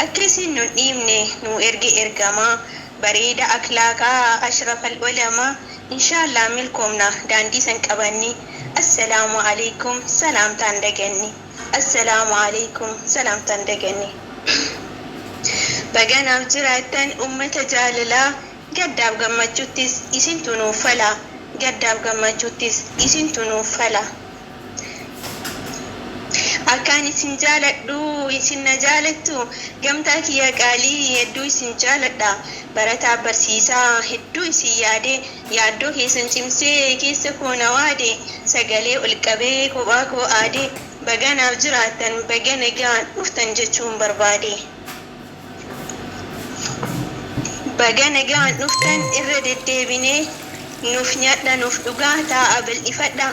Akkasin nun dhiibne nu ergamaa bareeda akhlaaqaa ashrafal ulamaa inshaallah milkoomna daandii san qabanni. Assalaamu alaikum salaamtaan daganni. Assalaamu alaikum salaamtaan daganni. Baganaaf jiraattan ummata jaalalaa gaddaaf gammachuuttis isintu nuuf fala. Gaddaaf gammachuuttis isintu nuuf fala. Akkaan isin jaaladhu isin na jaalattu gamtaa kiyya qaalii hedduu isin jaaladha. Barataa barsiisaa hedduu isin yaade yaaddoo keessan cimsee keessa koo na waade sagalee ol qabee kophaa koo aade baganaaf jiraattan baga nagaan dhuftan jechuun barbaade. Baga nagaan dhuftan irra deddeebinee nuuf nyaadha nuuf dhugaa taa'a bal'ifadha.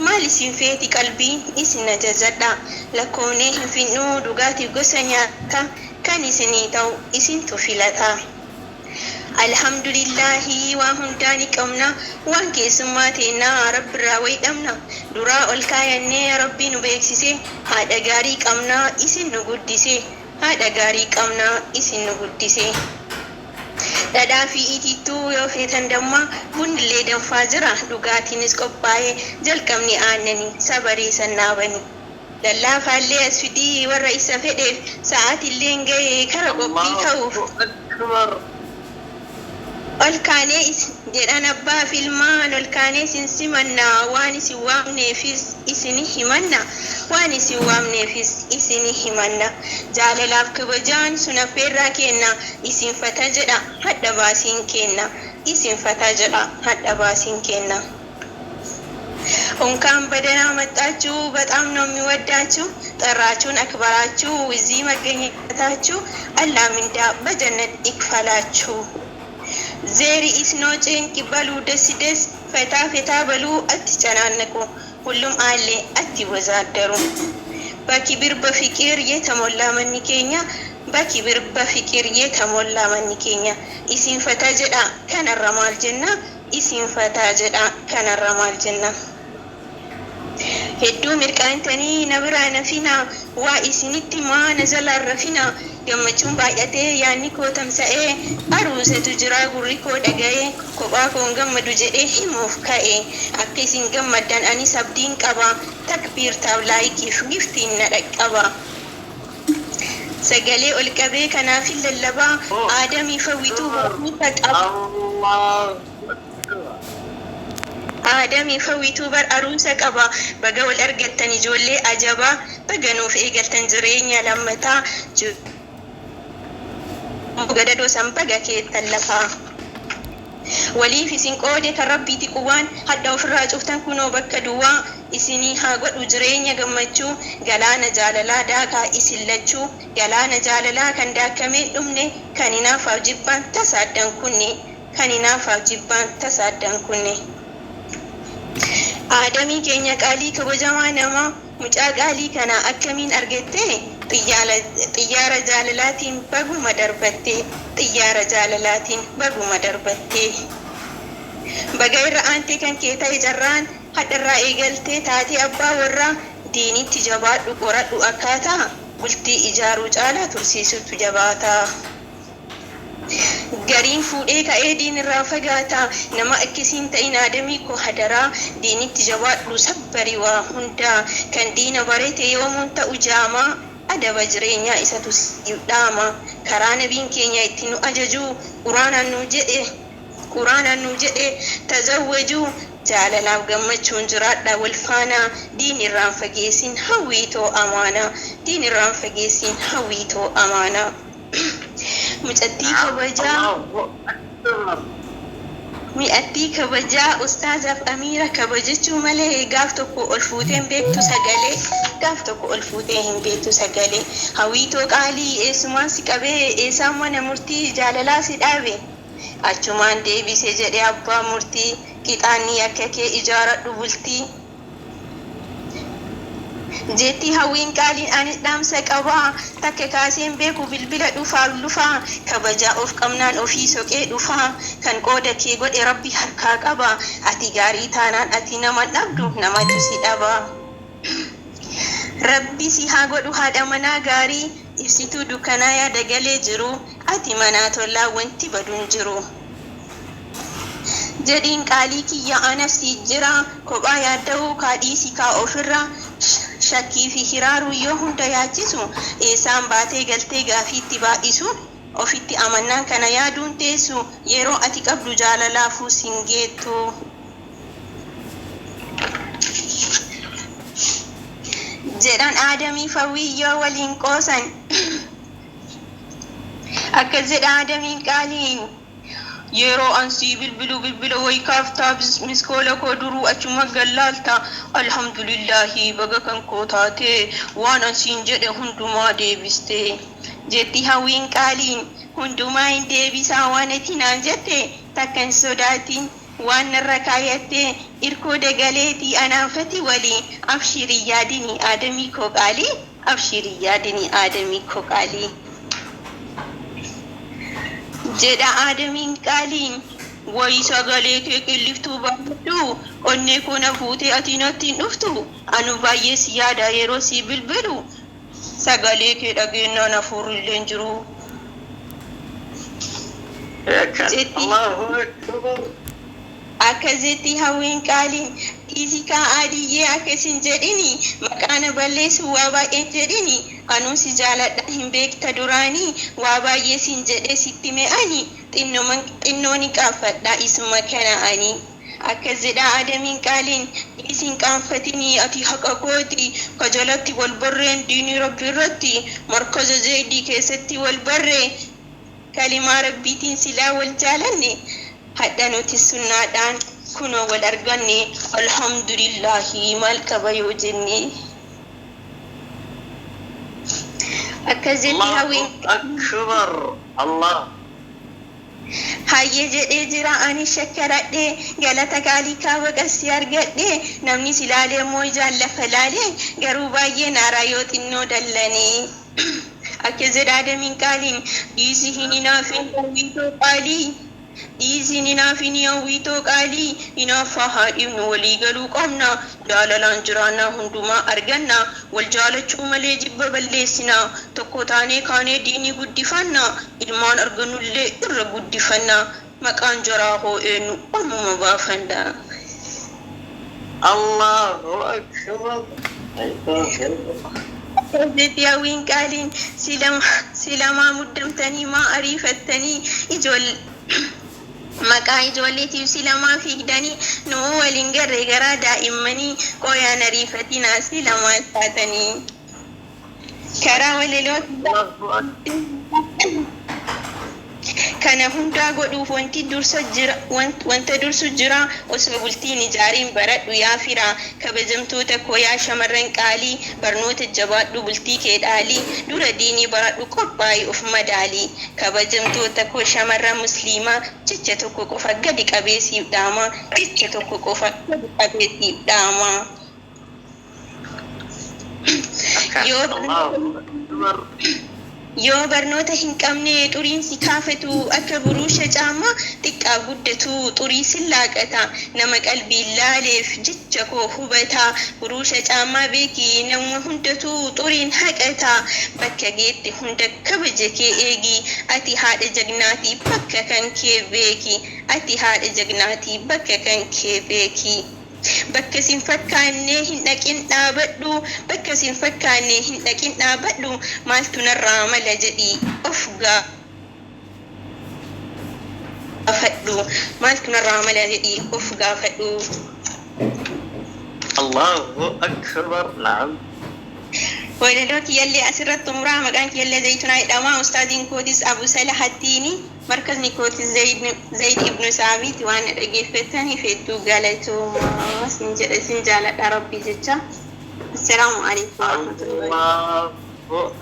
Maal isin feeti qalbiin isin ajajadha. Lakkoonee hin finnuu dhugaatiif gosa nyaata kan isinii ta'u isintu filata. Alhamdulillahi waan hundaa ni qabna waan keessummaa teennaa rabbirraa wayidhamna. Duraa ol kaayannee rabbii nu beeksise haadha gaarii qabna isin nu guddise. Haadha gaarii qabna isin nu guddise. Dhadhaa fi itittuu yoo feetan damma bunillee danfaa jira dhugaatiinis qophaa'ee jalqabni aannanii sabaree sannaabanii. Lallaafaallee as fidii warra isa fedheef sa'aatillee ga'ee kara qophii ta'uuf. Ol kaanee jedhan abbaaf ilmaan ol kaanee isin simanna waan isin waamneefis isini himanna. Waan isin waamneefis isini himanna. Jaalalaaf kabajaan sun affeerraa kenna isin fata jedha hadha baasiin kenna. Isin fata jedha hadha baasiin kenna. Unkaan badanaa maxxaachuu በጣም ነው የሚወዳችሁ ጠራችሁን አክብራችሁ እዚህ መገኘታችሁ አላህ ምንዳ በጀነት ይክፈላችሁ። ዜሪ ኢስኖ ጭንቅ በሉ ደስ ደስ ፈታ ፈታ በሉ አትጨናነቁ ሁሉም አለ አትወዛደሩ። በክብር በፍቅር የተሞላ መንኬኛ በክብር በፍቅር የተሞላ መንኬኛ ኢሲን ፈታ ጀዳ ከነረማል ጀና ኢሲን ፈታ ጀዳ ከነረማል ጀና hedduu mirqaantanii na biraa nafina waa isinitti maa na jalaa rafina gammachuun baay'atee yaanni koo tamsa'ee aruusatu jira gurri koo dhaga'ee kophaa koon gammadu jedhee himuuf ka'e akka isin gammaddan anis abdiin qaba takbiirtaaf laayikiif giftiin na dhaqqaba. Sagalee ol qabee kanaafin lallabaa aadamii fawwituu barbuuta qaba. Aadamii fawwituu bar aruusa qaba baga wal argattan ijoollee ajabaa baga nuuf eegaltan jireenya lammataa gadadoo san baga keettan lafaa. Waliif isin qoode kan rabbiiti quwaan hadda ofirraa cuftan kunoo bakka duwwaa isinii haa godhu jireenya gammachuu galaana jaalalaa daakaa isin lachuu galaana jaalalaa kan daakamee dhumne kan hinaafaaf jibbaan tasaaddan kunne kan hinaafaaf jibbaan tasaaddan kunne. Aadamii keenya qaalii kabajamaa namaa mucaa qaalii kana akkamiin argatte xiyyaara jaalalaatiin baguma darbatte xiyyaara jaalalaatiin baguma darbatte. Baga irra aantee kan kee ta'e jarraan hadharraa eegaltee taatee abbaa warraa diinitti jabaadhu qoradhu akkaataa bultii ijaaruu caalaa tursiisutu jabaataa. Gariin fuudhee ka'ee diinirraa fagaata nama akkasiin ta'in aadamii koo hadaraa diinitti jabaadhu sabbarii waa hundaa kan diina barate yoomuun ta'u jaamaa adaba jireenyaa isatu dhaama karaa nabiin keenya itti nu ajajuu quraanaan nu jedhe tazawwajuu jaalalaaf gammachuun jiraadha wal faana diinirraan fageessin hawwiitoo amaana diinirraan fageessin hawwiitoo amaana. Mi'attii kabajaa ustaazaaf amiira kabajachuu malee gaaf tokko ol fuutee hin beektu sagalee gaaf tokko ol fuutee hin beektu sagalee hawwiitoo qaalii eessumaan si qabee eessaan mana murtii jaalalaa si dhaabe achumaan deebisee jedhee abbaa murtii qixaanni akka kee ijaaradhu bultii. Jetti hawwiin qaaliin anis dhaamsa qabaa takka kaaseen beeku bilbila dhufaaf lufaa kabajaa of qabnaan ofii soqee dhufaa kan qooda kee godhe rabbi harkaa qaba ati gaarii taanaan ati nama dhabdu namatu si dhaba. Rabbi si haa godhu haadha manaa gaarii ibsituu dukkanaa yaada galee jiru ati manaa tollaa wanti baduun jiru jedhiin qaalii kiyya anafsi jira kophaa yaadda'uu kaadhiisii kaa ofirra shakkii fi hiraaruu yoo hunda yaachisu eessaan baatee galtee gaafiitti baay'isu ofitti amannaan kana yaaduun teessu yeroo ati qabdu jaalalaafuu sin geettu jedhan aadamii fawwii yoo waliin qoosan akka jedha aadamiin qaaliin yeroo ansii bilbila way kaaftaa miskoola koo duruu achuma gallaalta alhamdulillahi baga kan koo taate waan ansiin jedhe hundumaa deebiste jetti hawwiin qaaliin hundumaa hin deebisaa waan ati naan jette takka hin sodaatin waan narra kaayatte irkoo dagaleetii anaafati walii abshirii yaadini aadamii koo qaalii abshirii yaadini aadamii koo qaalii jedha aadamiin qaaliin wayi sagalee kee qilliftuu baadhu onnee koo na fuutee ati natti hin dhuftu anu baay'ee si yaada yeroo si bilbilu sagalee kee dhageenyaan hafuurillee hin jiru akkazetti hawwiin qaaliin dhiisikaa adiyyee akkasin jedhini maqaana balleessu waa baay'een jedhini anuu si jaaladha hin beekta duraanii waa baay'ee sin jedhe sitti me'ani xinnooni qaanfadha isuma kana'anii akkas jedha aadamiin qaaliin dhiisin qaanfatinii ati haqa kooti ka jalatti wal barreen diinii rabbi irratti markaza zeedii keessatti wal barree kalimaa rabbiitiin silaa wal jaalanne hadda nuti sunnaadhaan kunoo wal arganne alhamdulillahi maal qaba yoo jenne akkazetti hawwiin akbar Allah hayyee jedhee jira ani shakkaradhee galata qaalii kaaba qassi argadhee namni silaalee moo ijaan lafa laalee garuu baay'ee naaraa yoo xinnoo dallanii akka jedha aadamiin qaaliin dhiisi hin hinaafin hawwiitoo qaalii dhiisi hinaafin hawwiitoo qaalii hinaaffaa haadhiifnu walii galuu qabna jaalalaan jiraannaa hundumaa arganna wal jaalachuu malee jibba balleessina tokko taanee kaanee diinii guddifanna ilmaan argannullee irra guddifanna maqaan jaraa hoo'eennu ammuma baafanna Allahu akbar Jetti hawwiin qaaliin silamaa muddamtanii maa ariifattanii maqaa ijoolleetiif silamaa fiigdanii nuu waliin garree garaa daa'immanii qooyaan ariifatinaa silamaa taatanii karaa waliloota kana hundaa godhuuf wanta dursu jira osoo bultiin ijaariin baradhu yaa firaa kabajamtoota koo yaa shamarran qaalii barnoota jabaadhu bultii kee dhaalii dura diinii baradhu qophaa'ii of madaalii kabajamtoota koo shamarran musliimaa jecha tokko qofa gadi qabeesiif dhaama jecha tokko qofa gadi qabeesiif dhaama yoo barnoota hin qabne xuriin si kaafatu akka buruusha caamaa xiqqaa guddatu xurii sin laaqata nama qalbiin laaleef jecha koo hubata buruusha caamaa beeki nama hundatu xuriin haqata bakka geette hunda kabaja kee eegi ati haadha jagnaatii bakka kan kee beeki ati haadha jagnaatii bakka kan kee beeki bakka sin fakkaanne hin dhaqin dhaabadhu bakka sin fakkaanne hin dhaqin dhaabadhu maaltu narraa mala jedhi of gaafadhu maaltu narraa mala jedhi of gaafadhu Allahu akbar na'am ولدوك يلي أسرت تمرا مكانك يلي زيتنا إدما أستاذين كوديس أبو سلح التيني مركز نيكوتي زيد ابن سامي وانا رجفتني في التوغالتو سنجالة ربي جتا السلام عليكم ورحمة الله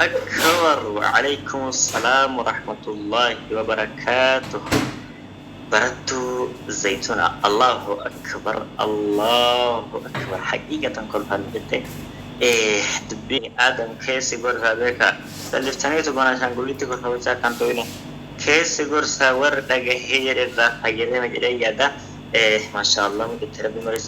أكبر وعليكم السلام ورحمة الله وبركاته بردو زيتنا الله أكبر حقيقة كل هالبتين دبي آدم كيسي غور هذاك سلفتني تبغى شانغوليتي غور هذا كان توينه كيسي غور ساور دعه هي رضا هي ده مجرى يدا ما شاء الله متتربي مريض